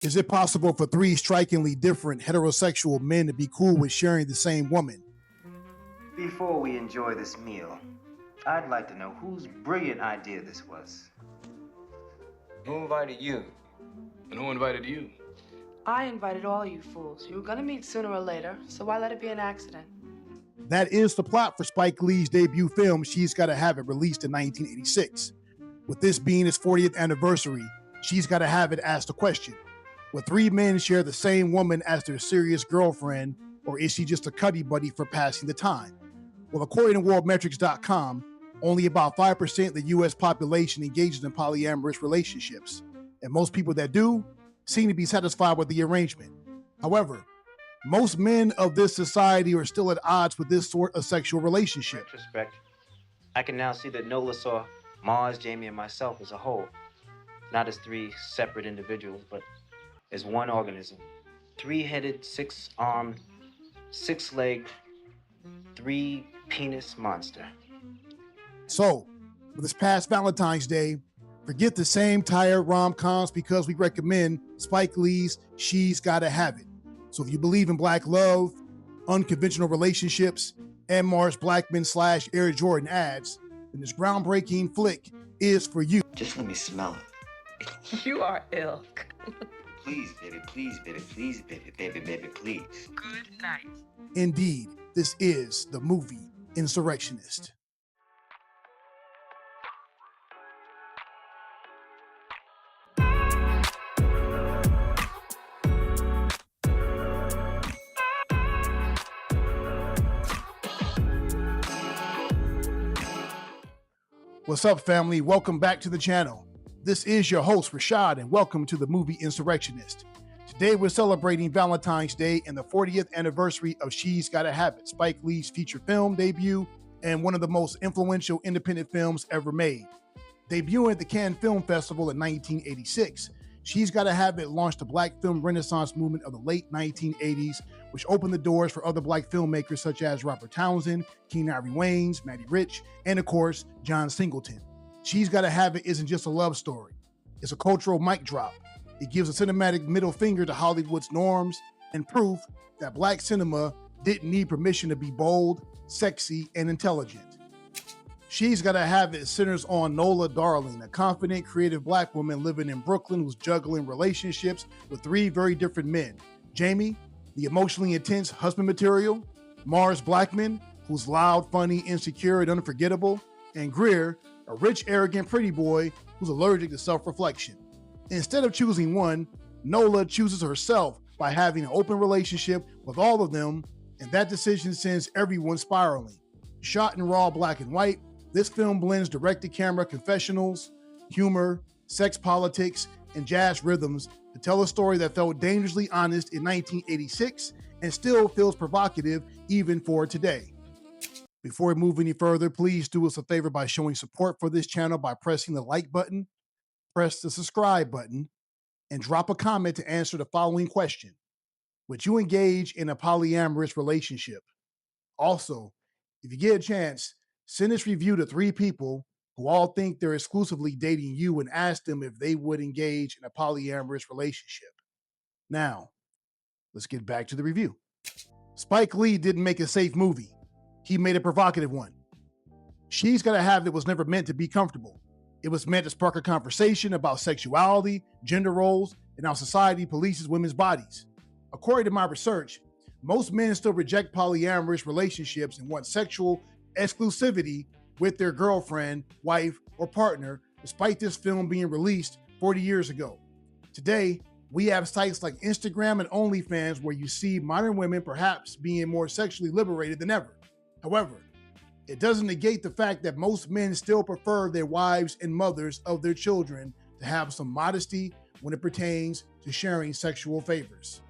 Is it possible for three strikingly different heterosexual men to be cool with sharing the same woman? Before we enjoy this meal, I'd like to know whose brilliant idea this was. Who invited you? And who invited you? I invited all you fools. You were gonna meet sooner or later, so why let it be an accident? That is the plot for Spike Lee's debut film, She's Gotta Have It, released in 1986. With this being its 40th anniversary, She's Gotta Have It asked the question, will three men share the same woman as their serious girlfriend, or is she just a cuddy buddy for passing the time? Well, according to worldmetrics.com, only about 5% of the US population engages in polyamorous relationships, and most people that do seem to be satisfied with the arrangement. However, most men of this society are still at odds with this sort of sexual relationship. In retrospect, I can now see that Nola saw Mars, Jamie, and myself as a whole, not as three separate individuals, but as one organism. Three-headed, six-armed, six-legged, three-penis monster. So, for this past Valentine's Day, forget the same tired rom-coms because we recommend Spike Lee's She's Gotta Have It. So if you believe in black love, unconventional relationships, and Mars Blackman / Air Jordan ads, then this groundbreaking flick is for you. Just let me smell it. You are ill. Please, baby, please, baby, please, baby, baby, baby, please. Good night. Indeed, this is the movie Insurrectionist. What's up, family? Welcome back to the channel. This is your host, Rashad, and welcome to the movie Insurrectionist. Today, we're celebrating Valentine's Day and the 40th anniversary of She's Gotta Have It, Spike Lee's feature film debut and one of the most influential independent films ever made. Debuting at the Cannes Film Festival in 1986, She's Gotta Have It launched the Black film renaissance movement of the late 1980s, which opened the doors for other Black filmmakers such as Robert Townsend, Keenan Ivory Wayans, Matty Rich, and of course, John Singleton. She's Gotta Have It isn't just a love story. It's a cultural mic drop. It gives a cinematic middle finger to Hollywood's norms and proof that Black cinema didn't need permission to be bold, sexy, and intelligent. She's Gotta Have It centers on Nola Darling, a confident, creative Black woman living in Brooklyn who's juggling relationships with three very different men. Jamie, the emotionally intense husband material, Mars Blackman, who's loud, funny, insecure, and unforgettable, and Greer, a rich, arrogant, pretty boy who's allergic to self-reflection. Instead of choosing one, Nola chooses herself by having an open relationship with all of them, and that decision sends everyone spiraling. Shot in raw black and white, this film blends direct-to-camera confessionals, humor, sex politics, and jazz rhythms to tell a story that felt dangerously honest in 1986 and still feels provocative even for today. Before we move any further, please do us a favor by showing support for this channel by pressing the like button, press the subscribe button, and drop a comment to answer the following question. Would you engage in a polyamorous relationship? Also, if you get a chance, send this review to three people who all think they're exclusively dating you and ask them if they would engage in a polyamorous relationship. Now, let's get back to the review. Spike Lee didn't make a safe movie. He made a provocative one. She's Gotta Have It was never meant to be comfortable. It was meant to spark a conversation about sexuality, gender roles, and how society polices women's bodies. According to my research, most men still reject polyamorous relationships and want sexual exclusivity with their girlfriend, wife, or partner, despite this film being released 40 years ago. Today, we have sites like Instagram and OnlyFans where you see modern women perhaps being more sexually liberated than ever. However, it doesn't negate the fact that most men still prefer their wives and mothers of their children to have some modesty when it pertains to sharing sexual favors.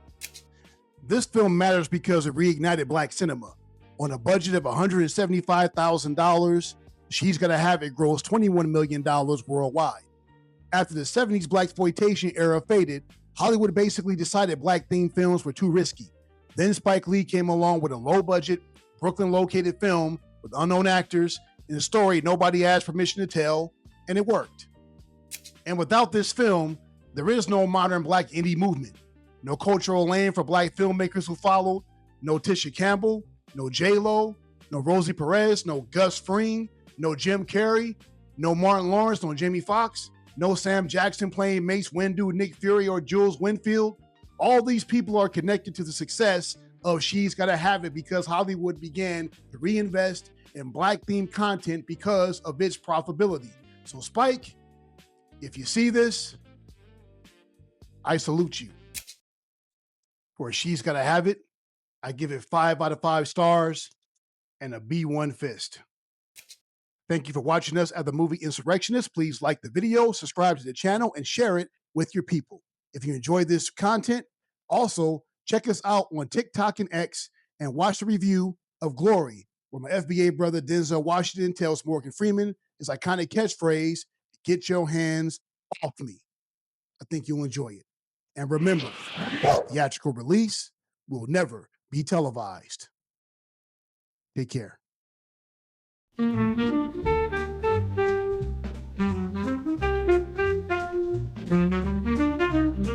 This film matters because it reignited Black cinema. On a budget of $175,000, She's Gotta Have It grossed $21 million worldwide. After the 70s blaxploitation era faded, Hollywood basically decided Black-themed films were too risky. Then Spike Lee came along with a low-budget, Brooklyn-located film with unknown actors and a story nobody asked permission to tell, and it worked. And without this film, There is no modern black indie movement, no cultural lane for black filmmakers who followed, no Tisha Campbell, no J-Lo, no Rosie Perez, no Gus Fring, no Jim Carrey, no Martin Lawrence, no Jamie Foxx, no Sam Jackson playing Mace Windu, Nick Fury, or Jules Winfield. All these people are connected to the success of She's Gotta Have It because Hollywood began to reinvest in black-themed content because of its profitability. So Spike, if you see this, I salute you. For She's Gotta Have It, I give it 5 out of 5 stars and a B1 fist. Thank you for watching us at the Movie Insurrectionist. Please like the video, subscribe to the channel, and share it with your people. If you enjoyed this content, also check us out on TikTok and X and watch the review of Glory, where my FBA brother Denzel Washington tells Morgan Freeman his iconic catchphrase, "Get your hands off me." I think you'll enjoy it. And remember, theatrical release will never be televised. Take care.